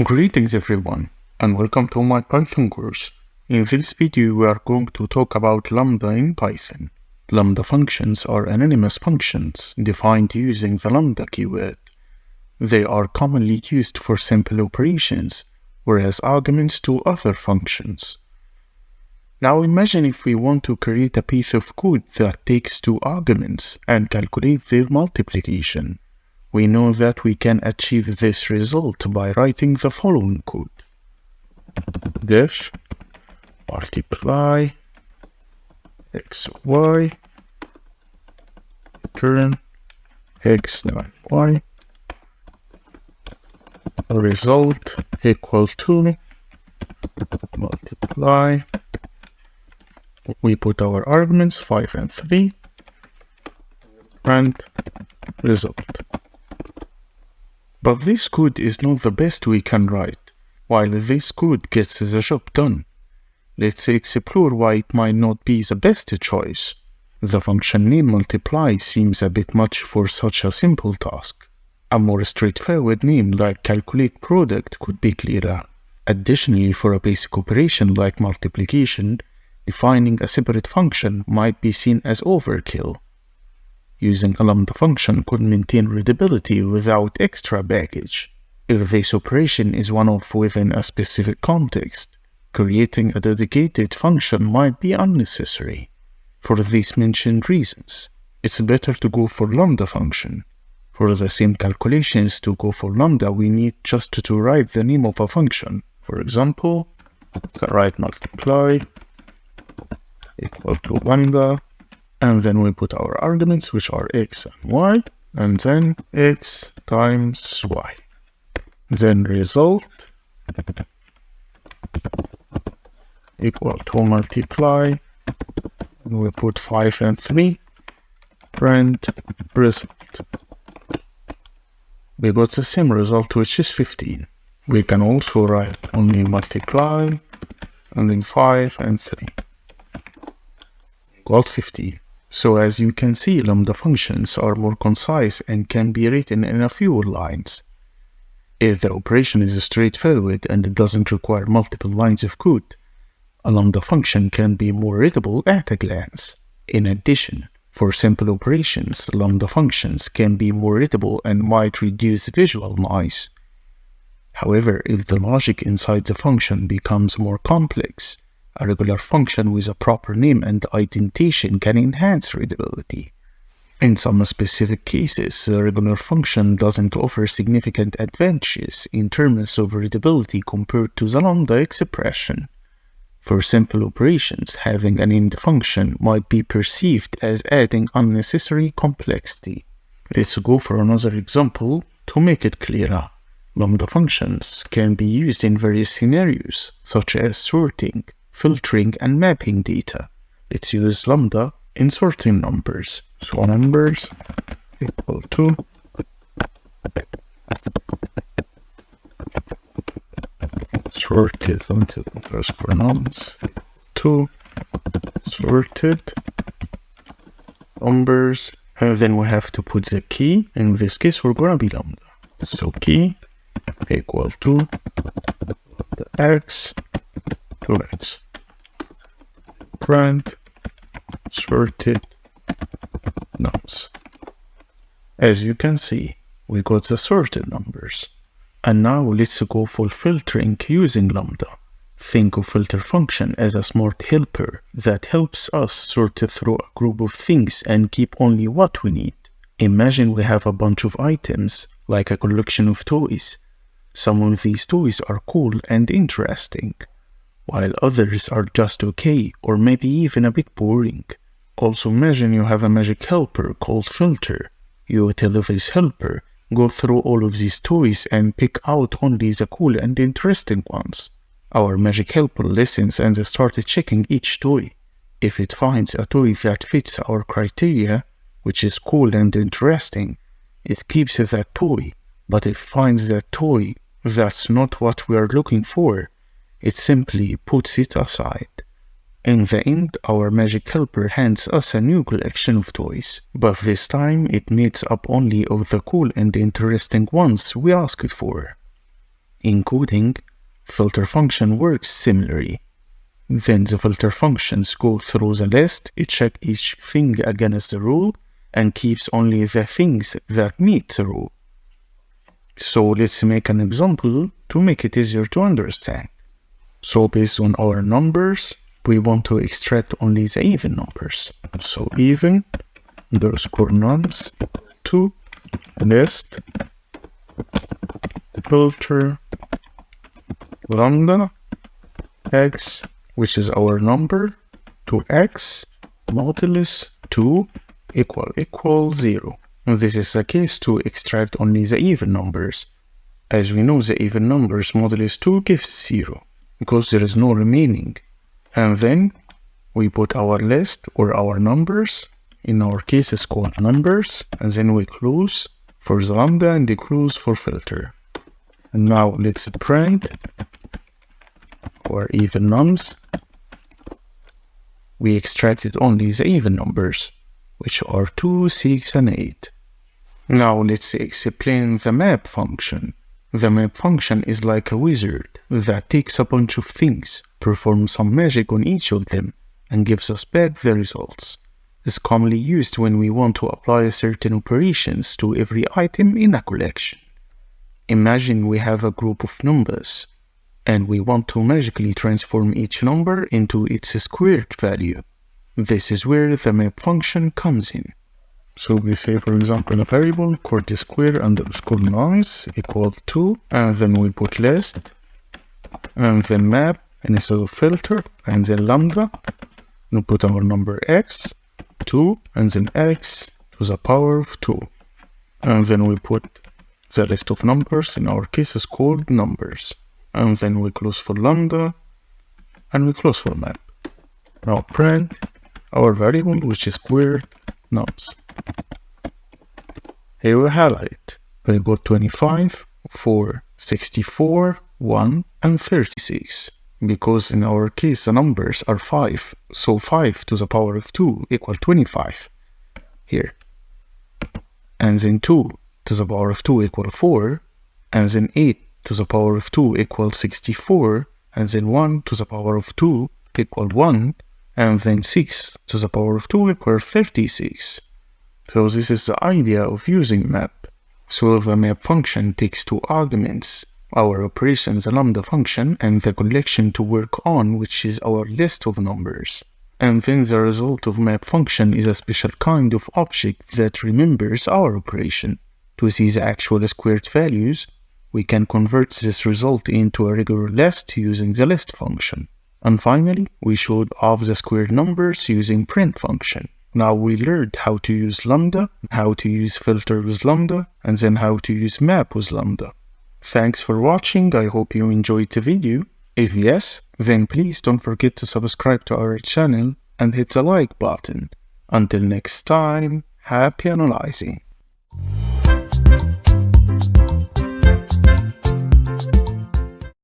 Greetings everyone, and welcome to my Python course. In this video we are going to talk about Lambda in Python. Lambda functions are anonymous functions defined using the Lambda keyword. They are commonly used for simple operations, or as arguments to other functions. Now imagine if we want to create a piece of code that takes two arguments and calculate their multiplication. We know that we can achieve this result by writing the following code. Def multiply xy return x and y result equal to multiply. We put our arguments 5 and 3 and result. But this code is not the best we can write. While this code gets the job done, let's explore why it might not be the best choice. The function name multiply seems a bit much for such a simple task. A more straightforward name like calculate product could be clearer. Additionally, for a basic operation like multiplication, defining a separate function might be seen as overkill. Using a lambda function could maintain readability without extra baggage. If this operation is one-off within a specific context, creating a dedicated function might be unnecessary. For these mentioned reasons, it's better to go for lambda function. For the same calculations to go for lambda, we need just to write the name of a function. For example, write multiply equal to lambda, and then we put our arguments, which are x and y, and then x times y. Then result equal to multiply, and we put 5 and 3, print result. We got the same result, which is 15. We can also write only multiply, and then 5 and 3. Got 15. So as you can see, lambda functions are more concise and can be written in a few lines. If the operation is straightforward and it doesn't require multiple lines of code, a lambda function can be more readable at a glance. In addition, for simple operations, lambda functions can be more readable and might reduce visual noise. However, if the logic inside the function becomes more complex, a regular function with a proper name and indentation can enhance readability. In some specific cases, a regular function doesn't offer significant advantages in terms of readability compared to the lambda expression. For simple operations, having a named function might be perceived as adding unnecessary complexity. Let's go for another example to make it clearer. Lambda functions can be used in various scenarios, such as sorting, filtering, and mapping data. Let's use lambda in sorting numbers. So numbers equal to sorted until underscore nums to sorted numbers, and then we have to put the key. In this case, we're gonna be lambda. So key equal to the x to x. Print sorted nums. As you can see, we got the sorted numbers. And now let's go for filtering using lambda. Think of filter function as a smart helper that helps us sort through a group of things and keep only what we need. Imagine we have a bunch of items, like a collection of toys. Some of these toys are cool and interesting, while others are just okay or maybe even a bit boring. Also imagine you have a magic helper called filter. You tell this helper, go through all of these toys and pick out only the cool and interesting ones. Our magic helper listens and starts checking each toy. If it finds a toy that fits our criteria, which is cool and interesting, it keeps that toy. But if it finds that toy that's not what we are looking for, it simply puts it aside. In the end, our magic helper hands us a new collection of toys, but this time it makes up only of the cool and interesting ones we asked for. In coding, filter function works similarly. Then the filter functions go through the list, check each thing against the rule, and keeps only the things that meet the rule. So let's make an example to make it easier to understand. So based on our numbers, we want to extract only the even numbers. So even underscore nums to list filter lambda x, which is our number, to x modulus 2 equal 0. And this is the case to extract only the even numbers. As we know, the even numbers modulus 2 gives 0, because there is no remaining. And then we put our list or our numbers, in our case it's called numbers, and then we close for the lambda and close for filter. And now let's print our even nums. We extracted only the even numbers, which are 2, 6, and 8. Now let's explain the map function. The map function is like a wizard that takes a bunch of things, performs some magic on each of them, and gives us back the results. It's commonly used when we want to apply certain operations to every item in a collection. Imagine we have a group of numbers, and we want to magically transform each number into its squared value. This is where the map function comes in. So we say, for example, a variable called square underscore nums equal 2, and then we put list, and then map, and instead of filter, and then lambda, we put our number x, 2, and then x to the power of 2. And then we put the list of numbers, in our case is called numbers. And then we close for lambda, and we close for map. Now print our variable, which is squared nums. Here we highlight. We got 25, 4, 64, 1, and 36. Because in our case the numbers are 5, so 5 to the power of 2 equal 25 here. And then 2 to the power of 2 equal 4, and then 8 to the power of 2 equals 64, and then 1 to the power of 2 equal 1, and then 6 to the power of 2 equals 36. So this is the idea of using map. So the map function takes two arguments, our operation, the lambda function, and the collection to work on, which is our list of numbers. And then the result of map function is a special kind of object that remembers our operation. To see the actual squared values, we can convert this result into a regular list using the list function. And finally, we showed off the squared numbers using print function. Now we learned how to use lambda, how to use filter with lambda, and then how to use map with lambda. Thanks for watching. I hope you enjoyed the video. If yes, then please don't forget to subscribe to our channel and hit the like button. Until next time, happy analyzing.